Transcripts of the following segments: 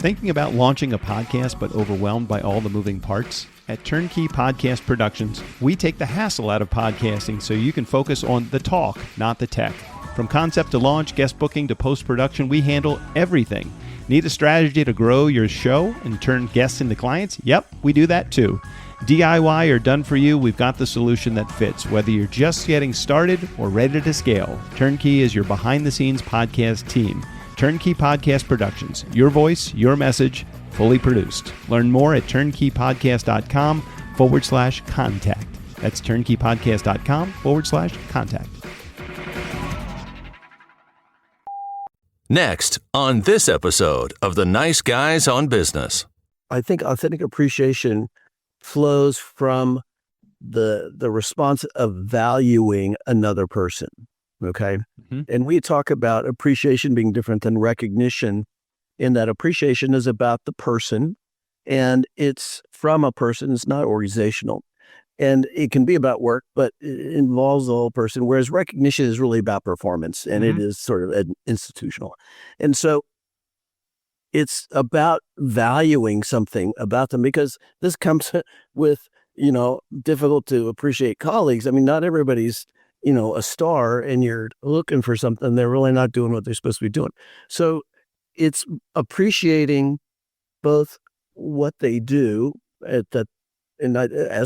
Thinking about launching a podcast but overwhelmed by all the moving parts? At Turnkey Podcast Productions, we take the hassle out of podcasting so you can focus on the talk, not the tech. From concept to launch, guest booking to post-production, we handle everything. Need a strategy to grow your show and turn guests into clients? Yep, we do that too. DIY or done for you, we've got the solution that fits. Whether you're just getting started or ready to scale, Turnkey is your behind-the-scenes podcast team. Turnkey Podcast Productions. Your voice, your message, fully produced. Learn more at turnkeypodcast.com/contact. That's turnkeypodcast.com/contact. Next on this episode of The Nice Guys on Business. I think authentic appreciation flows from the response of valuing another person. Okay. Mm-hmm. And we talk about appreciation being different than recognition, in that appreciation is about the person and it's from a person. It's not organizational, and it can be about work, but it involves the whole person. Whereas recognition is really about performance, and it is sort of institutional. And so it's about valuing something about them, because this comes with, difficult to appreciate colleagues. I mean, not everybody's a star, and you're looking for something, they're really not doing what they're supposed to be doing. So it's appreciating both what they do as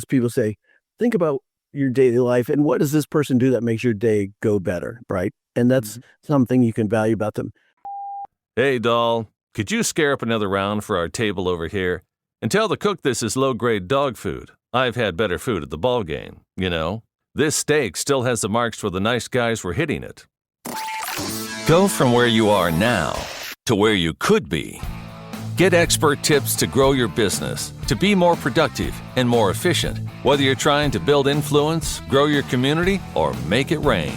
people say, think about your daily life and what does this person do that makes your day go better, right? And that's something you can value about them. Hey, doll, could you scare up another round for our table over here? And tell the cook this is low-grade dog food. I've had better food at the ball game, This steak still has the marks where the nice guys were hitting it. Go from where you are now to where you could be. Get expert tips to grow your business, to be more productive and more efficient, whether you're trying to build influence, grow your community, or make it rain.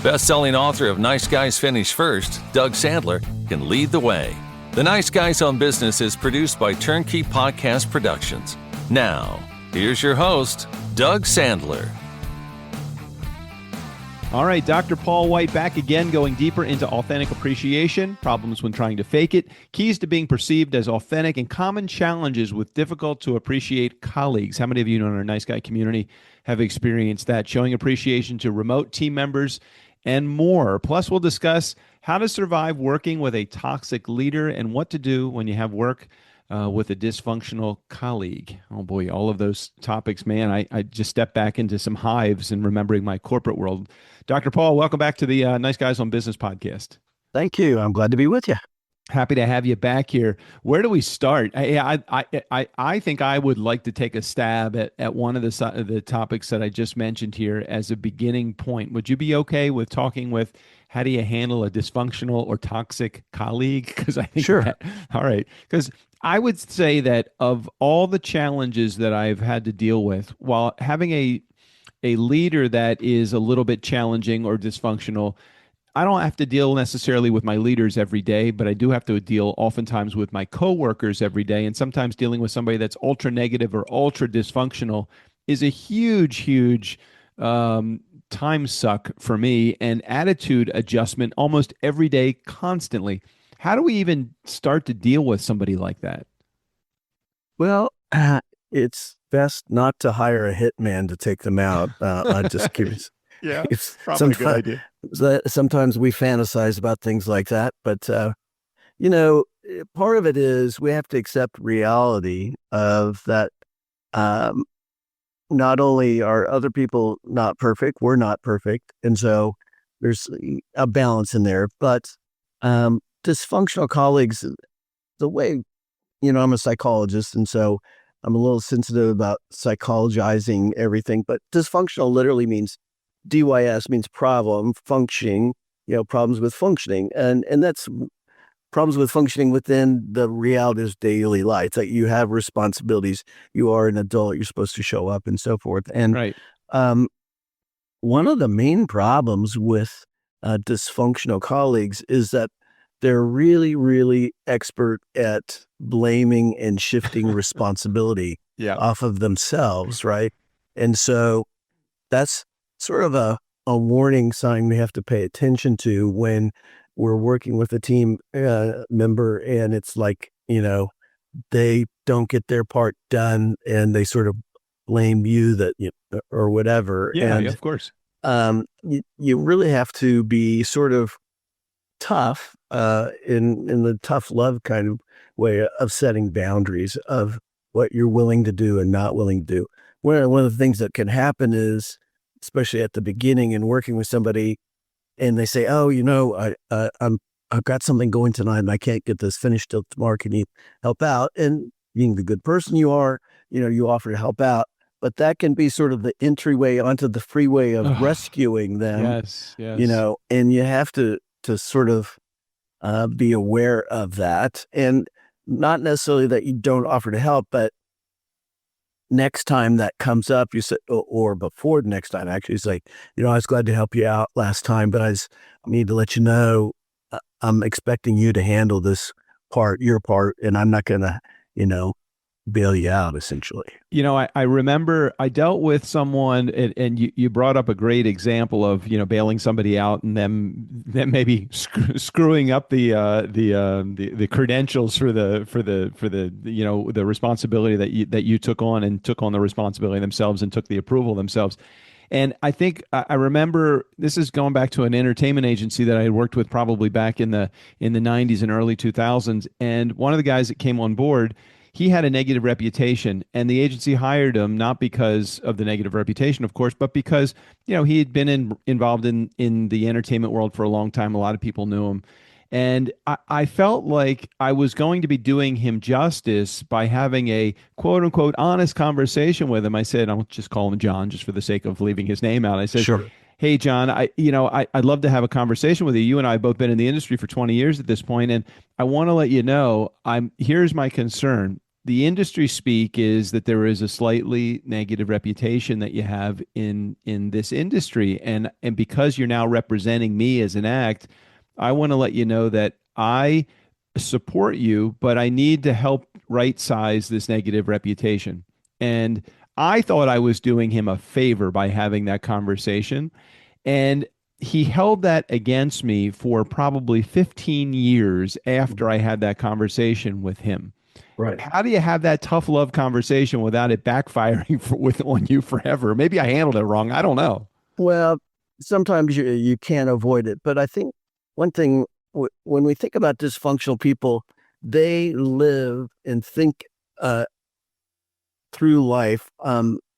Best-selling author of Nice Guys Finish First, Doug Sandler, can lead the way. The Nice Guys on Business is produced by Turnkey Podcast Productions. Now, here's your host, Doug Sandler. All right, Dr. Paul White back again, going deeper into authentic appreciation, problems when trying to fake it, keys to being perceived as authentic, and common challenges with difficult to appreciate colleagues. How many of you in our Nice Guy community have experienced that? Showing appreciation to remote team members and more. Plus, we'll discuss how to survive working with a toxic leader and what to do when you have work with a dysfunctional colleague. Oh boy, all of those topics, man. I just stepped back into some hives and remembering my corporate world. Dr. Paul, welcome back to the Nice Guys on Business podcast. Thank you. I'm glad to be with you. Happy to have you back here. Where do we start? I think I would like to take a stab at one of the topics that I just mentioned here as a beginning point. Would you be okay with talking with how do you handle a dysfunctional or toxic colleague? Because I think sure. All right. Because I would say that of all the challenges that I've had to deal with, while having a leader that is a little bit challenging or dysfunctional, I don't have to deal necessarily with my leaders every day, but I do have to deal oftentimes with my coworkers every day. And sometimes dealing with somebody that's ultra negative or ultra dysfunctional is a huge time suck for me, and attitude adjustment almost every day, constantly. How do we even start to deal with somebody like that? Well, it's best not to hire a hitman to take them out. I'm just curious. Yeah, it's probably a good idea. Sometimes we fantasize about things like that, but part of it is we have to accept reality of that. Not only are other people not perfect, we're not perfect, and so there's a balance in there. But dysfunctional colleagues, the way, I'm a psychologist, and so I'm a little sensitive about psychologizing everything, but dysfunctional literally means DYS means problem, functioning, problems with functioning. And that's problems with functioning within the realities of daily life. It's like you have responsibilities, you are an adult, you're supposed to show up and so forth. And right. One of the main problems with dysfunctional colleagues is that they're really, really expert at blaming and shifting responsibility off of themselves, right? And so that's sort of a warning sign we have to pay attention to when we're working with a team member and it's like they don't get their part done and they sort of blame you or whatever. Yeah, And of course. you really have to be sort of tough in the tough love kind of way of setting boundaries of what you're willing to do and not willing to do. One of the things that can happen is, especially at the beginning and working with somebody, and they say, "Oh, I've got something going tonight and I can't get this finished till tomorrow. Can you help out?" And being the good person you are, you offer to help out. But that can be sort of the entryway onto the freeway of rescuing them. Yes, yes. And you have to sort of be aware of that, and not necessarily that you don't offer to help, but next time that comes up, you say, or before the next time, actually, it's like, I was glad to help you out last time, but I need to let you know, I'm expecting you to handle this part, your part, and I'm not going to, bail you out, essentially. I remember I dealt with someone, and you brought up a great example of bailing somebody out and them maybe screwing up the credentials for the responsibility that you took on, and took on the responsibility themselves and took the approval themselves. And I think I remember, this is going back to an entertainment agency that I had worked with probably back in the 90s and early 2000s, and one of the guys that came on board, he had a negative reputation, and the agency hired him not because of the negative reputation, of course, but because he had been involved in the entertainment world for a long time. A lot of people knew him, and I felt like I was going to be doing him justice by having a quote unquote honest conversation with him. I said, I'll just call him John, just for the sake of leaving his name out. I said, Sure. "Hey, John, I'd love to have a conversation with you. You and I have both been in the industry for 20 years at this point, and I want to let you know, here's my concern. The industry speak is that there is a slightly negative reputation that you have in this industry, and because you're now representing me as an act, I want to let you know that I support you, but I need to help right size this negative reputation." And I thought I was doing him a favor by having that conversation. And he held that against me for probably 15 years after I had that conversation with him. Right. How do you have that tough love conversation without it backfiring on you forever? Maybe I handled it wrong. I don't know. Well, sometimes you can't avoid it. But I think one thing, when we think about dysfunctional people, they live and think through life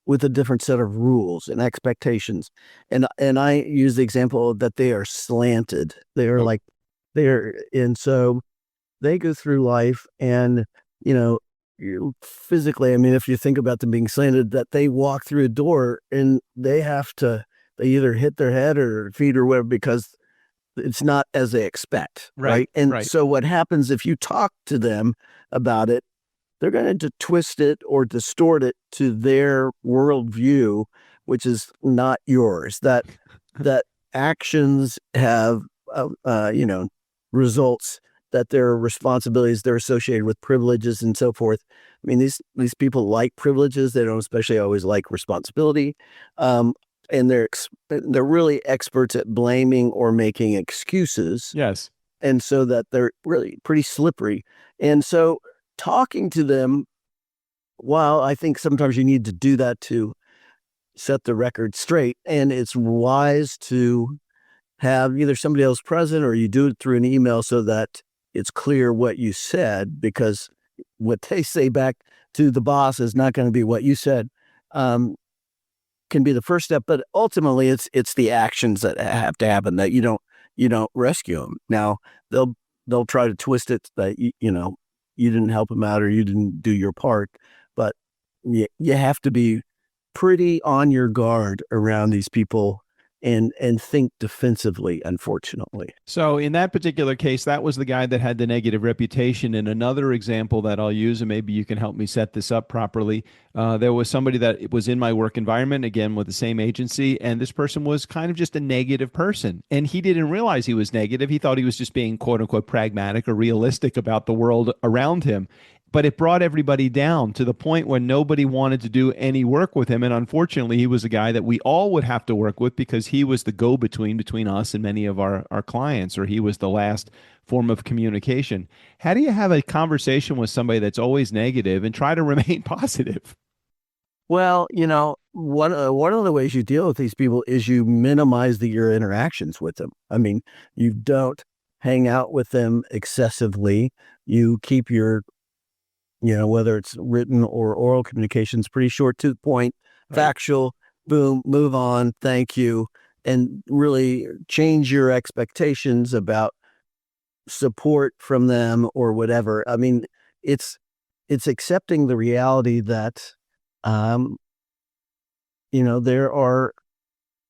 with a different set of rules and expectations. And I use the example that they are slanted. They are and so they go through life and, physically, I mean, if you think about them being slanted, that they walk through a door and they either hit their head or feet or whatever, because it's not as they expect. Right. And so what happens if you talk to them about it, they're going to twist it or distort it to their worldview, which is not yours. That actions have, results, that there are responsibilities, they're associated with privileges and so forth. I mean, these people like privileges. They don't especially always like responsibility. And they're really experts at blaming or making excuses. Yes. And so that they're really pretty slippery. And so talking to them, while I think sometimes you need to do that to set the record straight, and it's wise to have either somebody else present or you do it through an email so that it's clear what you said, because what they say back to the boss is not going to be what you said, can be the first step. But ultimately it's the actions that have to happen, that you don't rescue them. Now they'll try to twist it that you didn't help them out or you didn't do your part, but you have to be pretty on your guard around these people and think defensively, unfortunately. So in that particular case, that was the guy that had the negative reputation. And another example that I'll use, and maybe you can help me set this up properly, there was somebody that was in my work environment, again, with the same agency, and this person was kind of just a negative person. And he didn't realize he was negative. He thought he was just being, quote unquote, pragmatic or realistic about the world around him. but it brought everybody down to the point where nobody wanted to do any work with him. And unfortunately, he was a guy that we all would have to work with because he was the go-between between us and many of our clients, or he was the last form of communication. How do you have a conversation with somebody that's always negative and try to remain positive? Well, one of the ways you deal with these people is you minimize your interactions with them. I mean, you don't hang out with them excessively. You keep your, whether it's written or oral communications, pretty short to the point, Right. factual, boom, move on, thank you, and really change your expectations about support from them or whatever. I mean, it's accepting the reality that, um, there are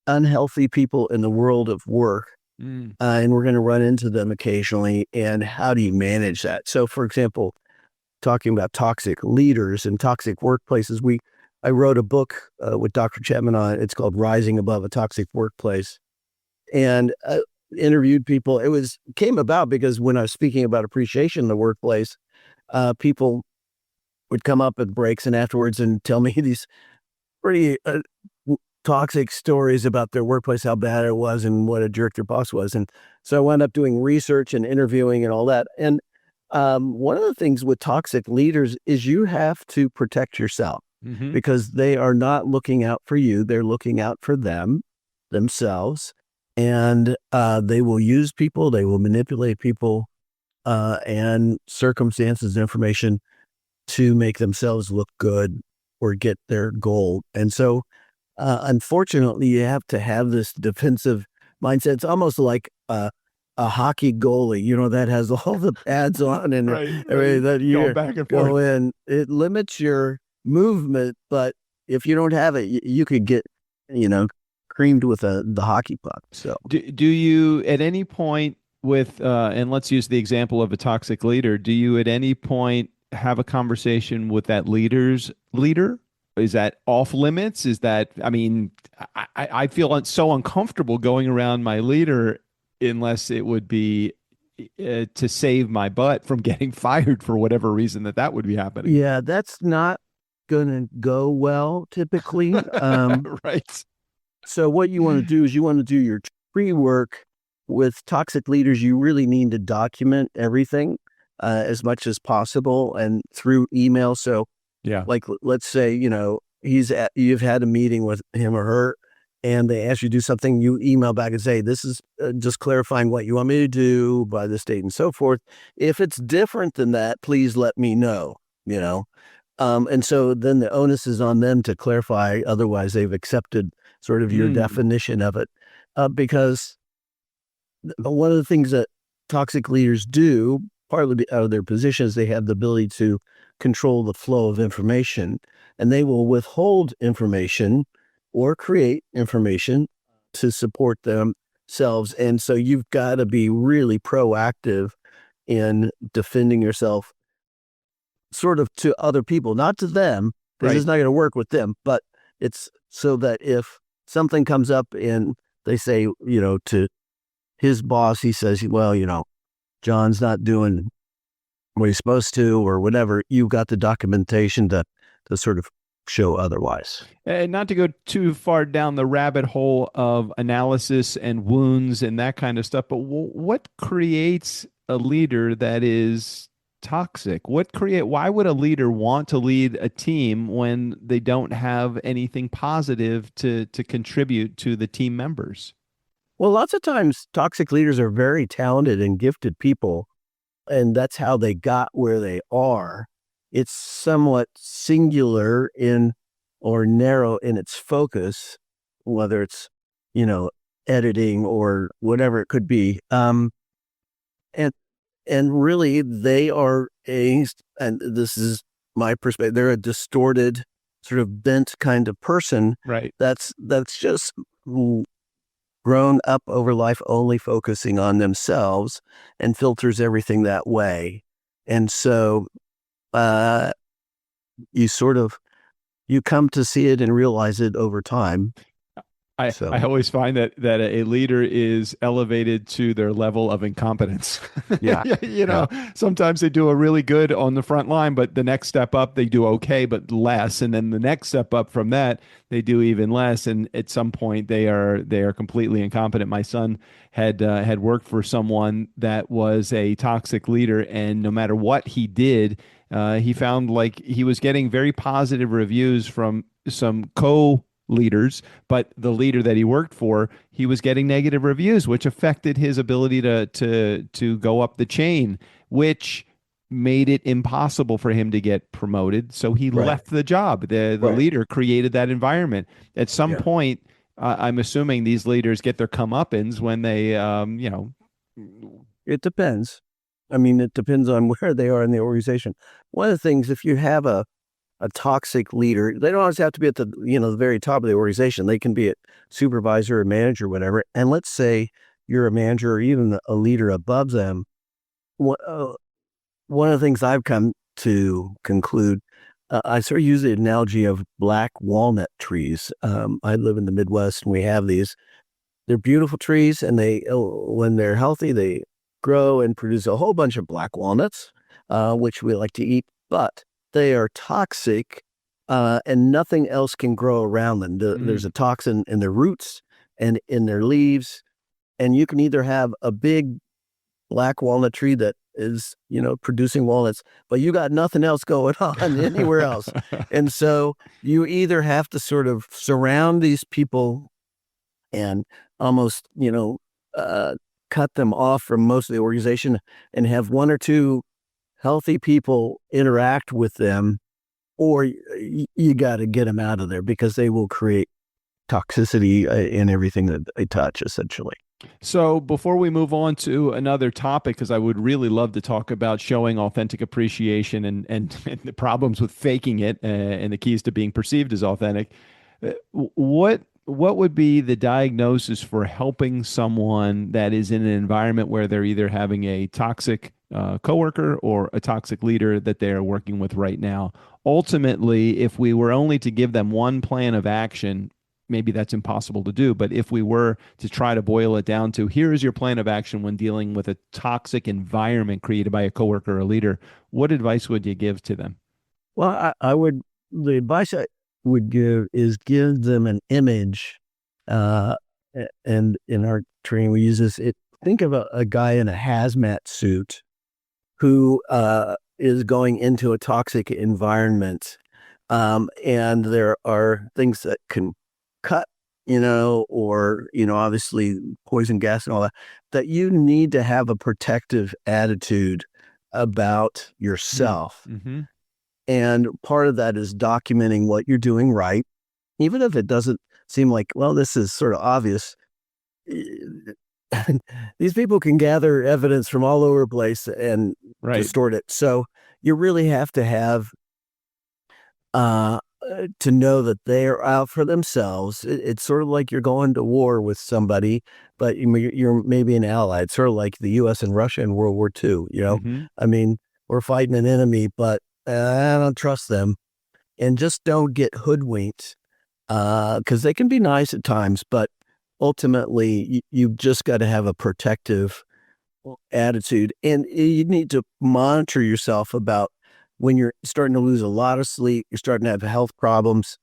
unhealthy people in the world of work, Mm. and we're going to run into them occasionally. And how do you manage that? So, for example, talking about toxic leaders and toxic workplaces, I wrote a book with Dr. Chapman on it. It's called Rising Above a Toxic Workplace, and interviewed people. It came about because when I was speaking about appreciation in the workplace, people would come up at breaks and afterwards and tell me these pretty toxic stories about their workplace, how bad it was and what a jerk their boss was. And so I wound up doing research and interviewing and all that. And one of the things with toxic leaders is you have to protect yourself Hmm. because they are not looking out for you. They're looking out for themselves. And they will use people, they will manipulate people and circumstances, information to make themselves look good or get their goal. And so, unfortunately, you have to have this defensive mindset. It's almost like a hockey goalie, that has all the pads on and Right. everything that Going you back and go forth. in. It limits your movement, but if you don't have it, you could get, creamed with the hockey puck. So, Do you at any point with and let's use the example of a toxic leader, do you at any point have a conversation with that leader? Is that off limits? Is that, I mean, I feel so uncomfortable going around my leader unless it would be to save my butt from getting fired for whatever reason that would be happening. yeah, that's not going to go well typically. Right. So what you want to do is you want to do your pre-work. With toxic leaders. You really need to document everything as much as possible and through email. So Yeah. like, let's say, you've had a meeting with him or her and they ask you to do something, you email back and say, this is just clarifying what you want me to do by this date and so forth. If it's different than that, please let me know, and so then the onus is on them to clarify. Otherwise they've accepted sort of your Mm. definition of it, because one of the things that toxic leaders do, partly out of their positions, they have the ability to control the flow of information, and they will withhold information or create information to support themselves. And so you've got to be really proactive in defending yourself sort of to other people, not to them, because Right. it's not going to work with them, but it's so that if something comes up and they say, to his boss, he says, well, John's not doing what he's supposed to or whatever, you've got the documentation to sort of show otherwise. And not to go too far down the rabbit hole of analysis and wounds and that kind of stuff, but what creates a leader that is toxic? Why would a leader want to lead a team when they don't have anything positive to contribute to the team members? Well, lots of times toxic leaders are very talented and gifted people, and that's how they got where they are. It's somewhat singular in or narrow in its focus, whether it's, editing or whatever it could be. And and really they are and this is my perspective, they're a distorted, sort of bent kind of person Right. that's just grown up over life only focusing on themselves and filters everything that way. And so uh, you come to see it and realize it over time. I always find that a leader is elevated to their level of incompetence. Yeah. Sometimes they do a really good on the front line, but the next step up they do okay, but less, and then the next step up from that they do even less, and at some point they are completely incompetent. My son had worked for someone that was a toxic leader, and no matter what he did, he found like he was getting very positive reviews from some co-leaders, but the leader that he worked for, he was getting negative reviews, which affected his ability to go up the chain, which made it impossible for him to get promoted. So he left the job. The leader created that environment. At some point, I'm assuming these leaders get their comeuppance when they, It depends. I mean, it depends on where they are in the organization. One of the things, if you have a toxic leader, they don't always have to be at the, the very top of the organization. They can be a supervisor or manager, whatever. And let's say you're a manager or even a leader above them. One of the things I've come to conclude, I sort of use the analogy of black walnut trees. I live in the Midwest and we have these. They're beautiful trees, and when they're healthy, they grow and produce a whole bunch of black walnuts, which we like to eat, but they are toxic, and nothing else can grow around them. There's a toxin in their roots and in their leaves, and you can either have a big black walnut tree that is, producing walnuts, but you got nothing else going on anywhere else. And so you either have to sort of surround these people and almost, cut them off from most of the organization and have one or two healthy people interact with them, or you got to get them out of there because they will create toxicity in everything that they touch, essentially. So before we move on to another topic, because I would really love to talk about showing authentic appreciation and the problems with faking it, and the keys to being perceived as authentic, what would be the diagnosis for helping someone that is in an environment where they're either having a toxic coworker or a toxic leader that they're working with right now? Ultimately, if we were only to give them one plan of action, maybe that's impossible to do. But if we were to try to boil it down to, here is your plan of action when dealing with a toxic environment created by a coworker or a leader, what advice would you give to them? Well, the advice I would give is give them an image. And in our training, we use this. Think of a guy in a hazmat suit who is going into a toxic environment. And there are things that can cut, or, obviously poison gas and all that you need to have a protective attitude about yourself. Mm-hmm. And part of that is documenting what you're doing right, even if it doesn't seem like, well, this is sort of obvious. These people can gather evidence from all over the place and distort it. So you really have to have to know that they're out for themselves. It's sort of like you're going to war with somebody, but you're maybe an ally. It's sort of like the U.S. and Russia in World War II. Mm-hmm. I mean, we're fighting an enemy, but I don't trust them. And just don't get hoodwinked, because they can be nice at times, but ultimately you've just got to have a protective attitude, and you need to monitor yourself about when you're starting to lose a lot of sleep, you're starting to have health problems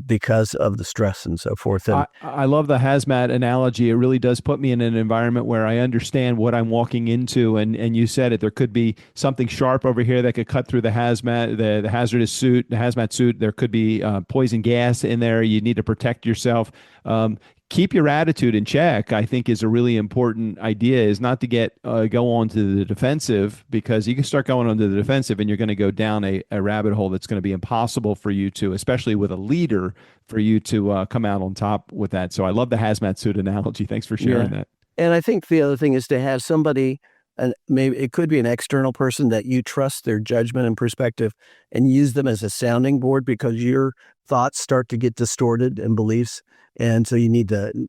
because of the stress and so forth. And I love the hazmat analogy. It really does put me in an environment where I understand what I'm walking into. And you said it, there could be something sharp over here that could cut through the hazmat, the hazardous suit, the hazmat suit. There could be poison gas in there. You need to protect yourself. Keep your attitude in check, I think, is a really important idea, is not to go on to the defensive, because you can start going on to the defensive and you're going to go down a rabbit hole that's going to be impossible for you to, especially with a leader, for you to come out on top with that. So I love the hazmat suit analogy. Thanks for sharing that. And I think the other thing is to have somebody, and maybe it could be an external person that you trust their judgment and perspective, and use them as a sounding board, because your thoughts start to get distorted and beliefs. And so you need to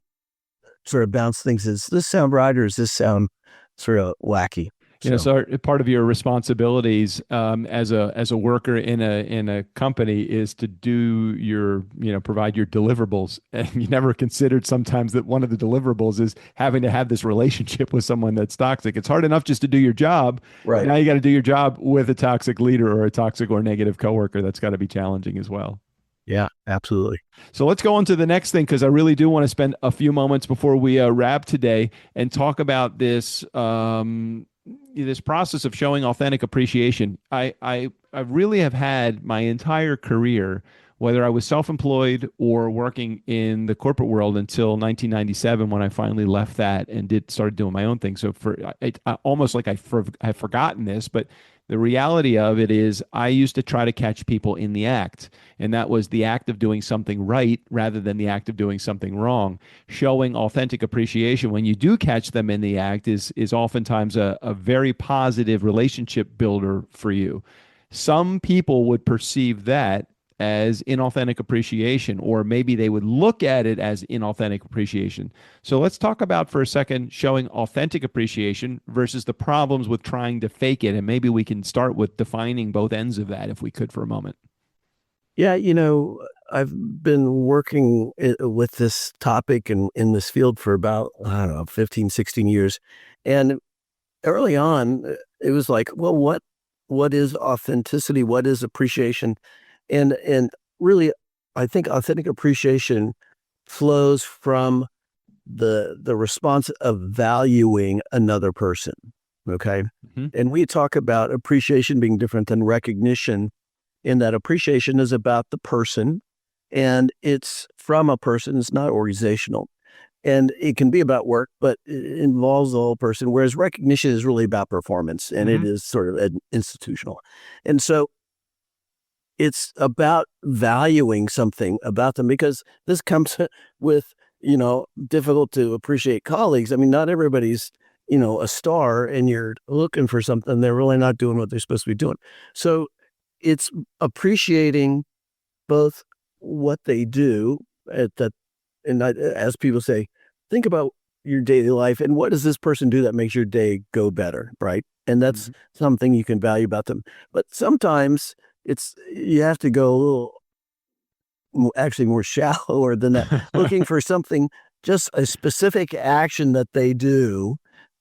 sort of bounce things. Does this sound right, or does this sound sort of wacky? So So part of your responsibilities as a worker in a company is to do your, provide your deliverables. And you never considered sometimes that one of the deliverables is having to have this relationship with someone that's toxic. It's hard enough just to do your job. right. Now you got to do your job with a toxic leader or a toxic or negative coworker. That's got to be challenging as well. Yeah, absolutely. So let's go on to the next thing because I really do want to spend a few moments before we wrap today and talk about this process of showing authentic appreciation. I really have had my entire career, whether I was self-employed or working in the corporate world until 1997 when I finally left that and started doing my own thing. So I almost like I've forgotten this, but the reality of it is I used to try to catch people in the act, and that was the act of doing something right rather than the act of doing something wrong. Showing authentic appreciation when you do catch them in the act is oftentimes a very positive relationship builder for you. Some people would perceive that as inauthentic appreciation, or maybe they would look at it as inauthentic appreciation. So let's talk about for a second showing authentic appreciation versus the problems with trying to fake it. And maybe we can start with defining both ends of that if we could for a moment. Yeah, I've been working with this topic and in this field for about, I don't know, 15, 16 years. And early on, it was like, well, what is authenticity? What is appreciation? And really, I think authentic appreciation flows from the response of valuing another person. Okay. Mm-hmm. And we talk about appreciation being different than recognition, in that appreciation is about the person and it's from a person. It's not organizational. And it can be about work, but it involves the whole person. Whereas recognition is really about performance and it is sort of institutional. And so it's about valuing something about them, because this comes with, difficult to appreciate colleagues. I mean, not everybody's, a star, and you're looking for something. They're really not doing what they're supposed to be doing. So it's appreciating both what they do at that. And as people say, think about your daily life and what does this person do that makes your day go better, right? And that's something you can value about them. But sometimes you have to go a little, actually more shallower than that, looking for something, just a specific action that they do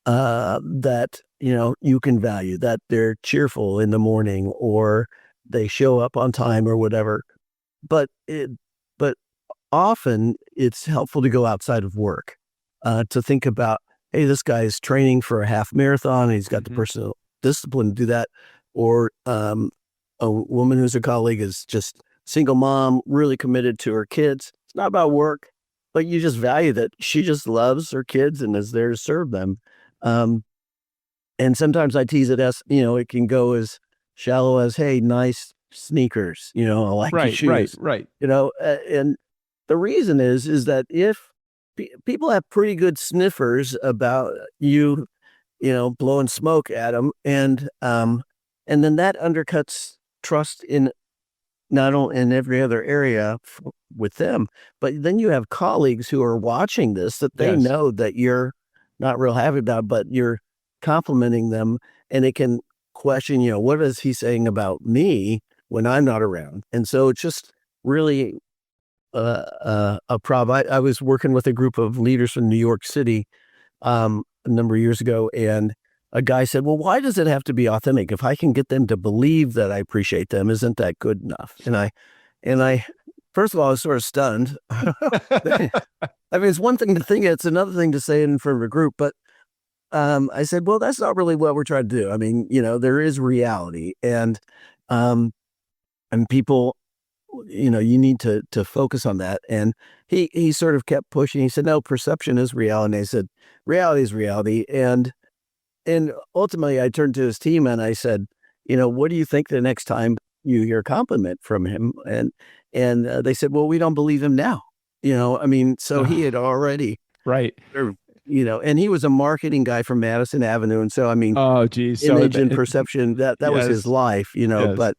that, you can value, that they're cheerful in the morning or they show up on time or whatever. But often it's helpful to go outside of work to think about, hey, this guy is training for a half marathon and he's got the personal discipline to do that. Or a woman who's a colleague is just single mom, really committed to her kids. It's not about work, but you just value that she just loves her kids and is there to serve them. And sometimes I tease it as, it can go as shallow as, hey, nice sneakers, I like your shoes. Right. And the reason is that if people have pretty good sniffers about you, blowing smoke at them, and then that undercuts trust in not only in every other area with them, but then you have colleagues who are watching this that they know that you're not real happy about, but you're complimenting them, and it can question, what is he saying about me when I'm not around? And so it's just really a problem. I was working with a group of leaders from New York City a number of years ago, and a guy said, well, why does it have to be authentic? If I can get them to believe that I appreciate them, isn't that good enough? And I first of all, I was sort of stunned. I mean, it's one thing to think it, it's another thing to say it in front of a group, but I said, well, that's not really what we're trying to do. I mean, there is reality, and people, you need to focus on that. And he sort of kept pushing. He said, no, perception is reality. And I said, reality is reality. And ultimately I turned to his team and I said, what do you think the next time you hear a compliment from him? And they said, well, we don't believe him now. So he had already, right. And he was a marketing guy from Madison Avenue. And so, oh, geez. image and perception, that was his life, Yes. but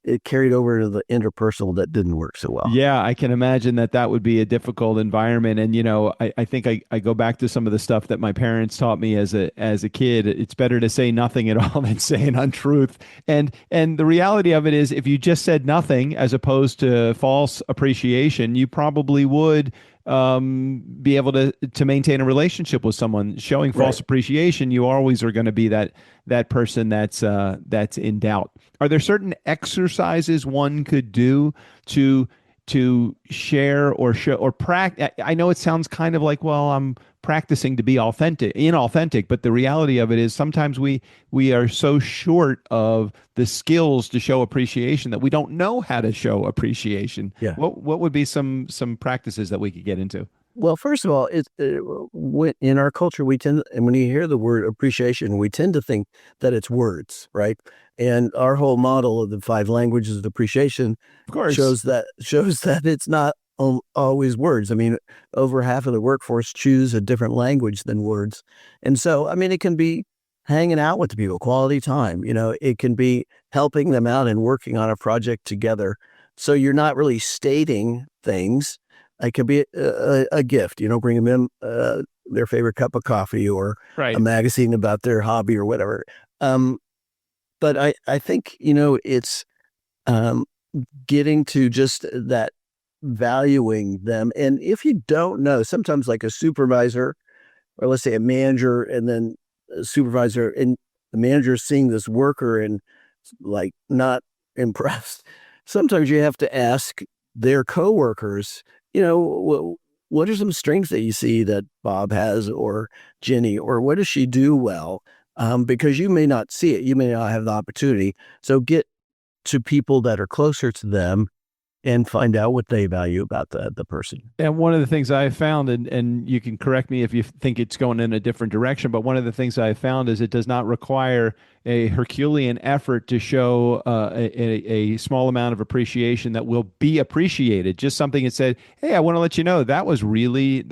it carried over to the interpersonal that didn't work so well. Yeah, I can imagine that would be a difficult environment. And, I think I go back to some of the stuff that my parents taught me as a kid. It's better to say nothing at all than say an untruth. And the reality of it is, if you just said nothing as opposed to false appreciation, you probably would be able to maintain a relationship with someone. Showing false appreciation, you always are going to be that person that's in doubt. Are there certain exercises one could do to share or show or practice? I know it sounds kind of like, well, I'm practicing to be inauthentic, but the reality of it is sometimes we are so short of the skills to show appreciation that we don't know how to show appreciation. Yeah. What would be some practices that we could get into? Well, first of all, in our culture, and when you hear the word appreciation, we tend to think that it's words, right? And our whole model of the 5 languages of appreciation, of course, shows that it's not always words. I mean, over half of the workforce choose a different language than words. And so, I mean, it can be hanging out with the people, quality time, it can be helping them out and working on a project together. So you're not really stating things. It could be a gift, bring them in their favorite cup of coffee or a magazine about their hobby or whatever. But I think, it's getting to just that valuing them. And if you don't know, sometimes like a supervisor, or let's say a manager and then a supervisor, and the manager is seeing this worker and like not impressed. Sometimes you have to ask their coworkers, what are some strengths that you see that Bob has or Jenny, or what does she do well? Because you may not see it. You may not have the opportunity. So get to people that are closer to them and find out what they value about the person. And one of the things I found, and you can correct me if you think it's going in a different direction, but one of the things I found is it does not require a Herculean effort to show a small amount of appreciation that will be appreciated. Just something that said, "Hey, I want to let you know that was really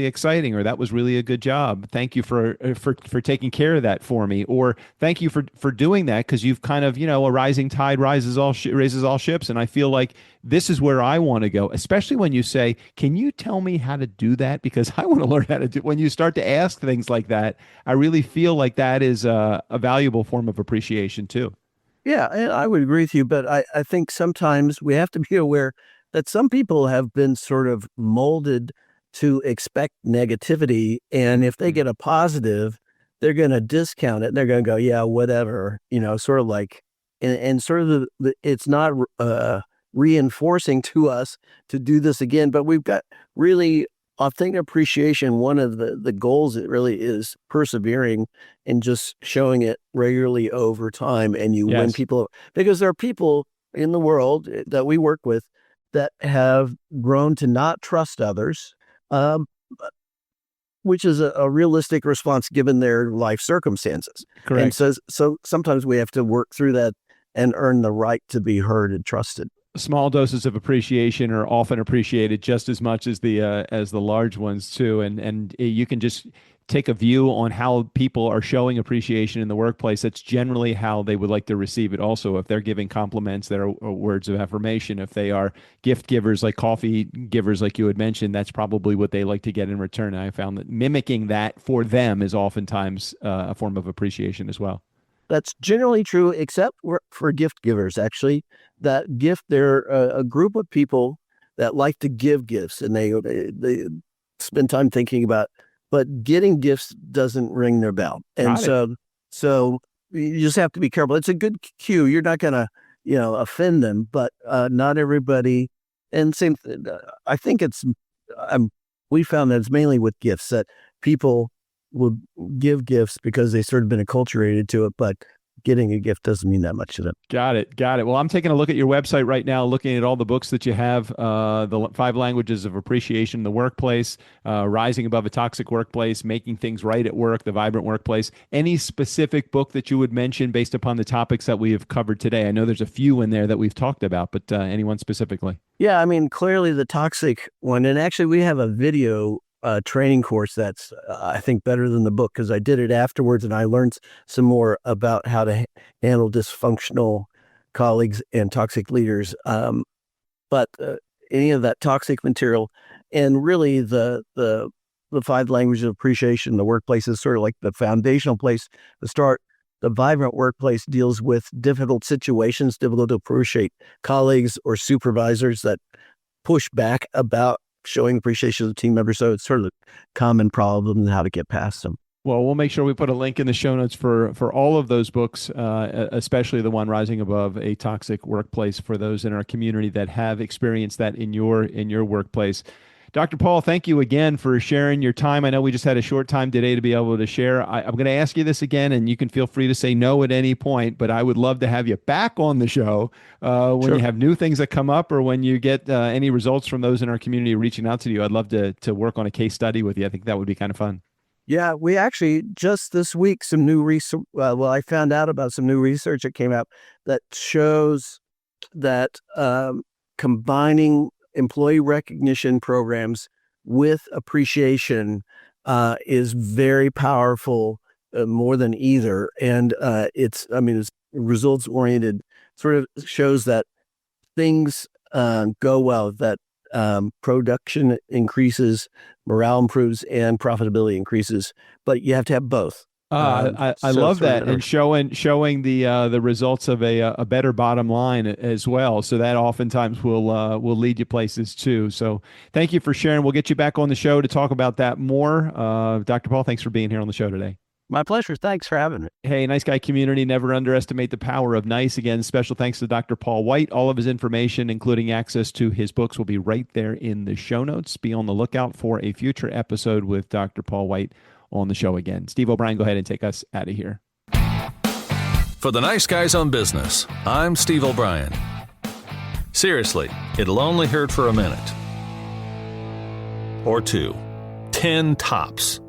exciting," or "That was really a good job. Thank you for taking care of that for me," or "Thank you for doing that, because you've kind of, a rising tide raises all ships, and I feel like this is where I want to go." Especially when you say, "Can you tell me how to do that? Because I want to learn how to do." When you start to ask things like that, I really feel like that is a valuable form of appreciation too. Yeah, and I would agree with you, but I think sometimes we have to be aware that some people have been sort of molded to expect negativity, and if they get a positive, they're going to discount it. They're going to go, yeah, whatever, sort of like, and sort of it's not reinforcing to us to do this again. But we've got really authentic appreciation. One of the goals, it really is persevering and just showing it regularly over time. And you win people, because there are people in the world that we work with that have grown to not trust others, which is a realistic response given their life circumstances. Correct. And so sometimes we have to work through that and earn the right to be heard and trusted. Small doses of appreciation are often appreciated just as much as the large ones too, and you can just take a view on how people are showing appreciation in the workplace. That's generally how they would like to receive it. Also, if they're giving compliments that are words of affirmation, if they are gift givers, like coffee givers, like you had mentioned, that's probably what they like to get in return. And I found that mimicking that for them is oftentimes a form of appreciation as well. That's generally true, except for gift givers, actually. They're a group of people that like to give gifts, and they spend time thinking about, but getting gifts doesn't ring their bell. And so you just have to be careful. It's a good cue. You're not going to, offend them, but not everybody. And same, I think we found that it's mainly with gifts that people will give gifts because they sort of been acculturated to it, but getting a gift doesn't mean that much to them. Got it. Well, I'm taking a look at your website right now, looking at all the books that you have, the 5 languages of appreciation in the workplace, rising above a toxic workplace, making things right at work, the vibrant workplace. Any specific book that you would mention based upon the topics that we have covered today? I know there's a few in there that we've talked about, but anyone specifically? Yeah, I mean, clearly the toxic one, and actually we have a video training course that's I think better than the book, because I did it afterwards and I learned some more about how to handle dysfunctional colleagues and toxic leaders. But any of that toxic material, and really the 5 languages of appreciation, the workplace is sort of like the foundational place to start. The vibrant workplace deals with difficult situations, difficult to appreciate colleagues or supervisors that push back about showing appreciation to the team members. So it's sort of a common problem and how to get past them. Well, we'll make sure we put a link in the show notes for all of those books, especially the one Rising Above a Toxic Workplace, for those in our community that have experienced that in your workplace. Dr. Paul, thank you again for sharing your time. I know we just had a short time today to be able to share. I'm going to ask you this again, and you can feel free to say no at any point, but I would love to have you back on the show when you have new things that come up, or when you get any results from those in our community reaching out to you. I'd love to work on a case study with you. I think that would be kind of fun. Yeah, we actually just this week, some new research. I found out about some new research that came out that shows that combining employee recognition programs with appreciation is very powerful, more than either. And it's results oriented. Sort of shows that things go well, that production increases, morale improves, and profitability increases. But you have to have both. I love that, and showing the results of a better bottom line as well. So that oftentimes will lead you places too. So thank you for sharing. We'll get you back on the show to talk about that more. Dr. Paul, thanks for being here on the show today. My pleasure. Thanks for having me. Hey, Nice Guy community, never underestimate the power of nice. Again, special thanks to Dr. Paul White. All of his information, including access to his books, will be right there in the show notes. Be on the lookout for a future episode with Dr. Paul White on the show again. Steve O'Brien, go ahead and take us out of here. For the Nice Guys on Business, I'm Steve O'Brien. Seriously, it'll only hurt for a minute or two, 10 tops.